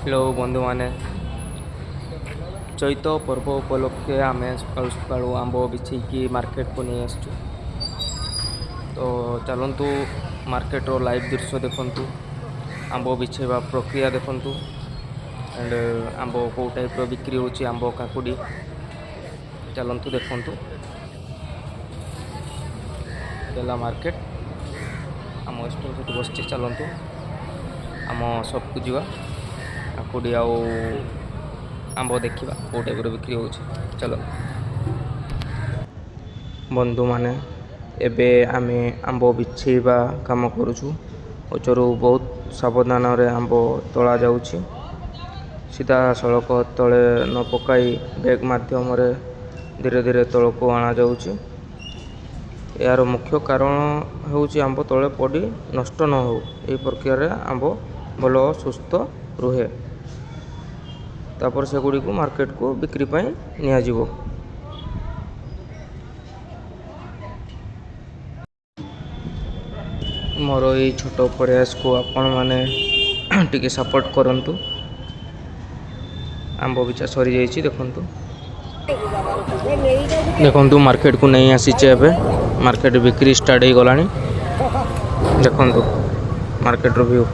Hello बंधु मैंने चैत पर्व उपलक्षे आम सकालू सकालू आंब बिछेकी मार्केट को नहीं आसचु। तो चलतु मार्केट रो लाइव दृश्य देखु, आंब बिछेवा प्रक्रिया देखु एंड आंब कौ टाइप बिक्री होची आंब काकुडी चलतु देखु। देला मार्केट आम स्टोर से बस चलतु आम सबको जीवा काकुडी आंब देखा कौ टाइप बिक्री हो। चलो बंधु माने एबे आमे आंब बिछेवा काम करुचु। उचरू बहुत सावधान रे आंब तोला जाउछि। सीधा सड़क तले न पकाई बैग माध्यम रे धीरे धीरे तल को आना जाउछि। यार मुख्य कारण होउछि आंब तले पड़ी नष्ट न हो। एही प्रक्रिया रे आंब भल सुस्थ रुहे। तापर से गुडी को मार्केट को बिक्री पई निया जिवो। मोर ये छोट प्रयास को आपण माने टिके सपोर्ट करंतु। आंब बिचा सरी जाइछि देखंतु देखंतु मार्केट को नहीं आसीचे। एबे मार्केट बिक्री स्टार्ट हो गलानी देखंतु मार्केट रो व्यू।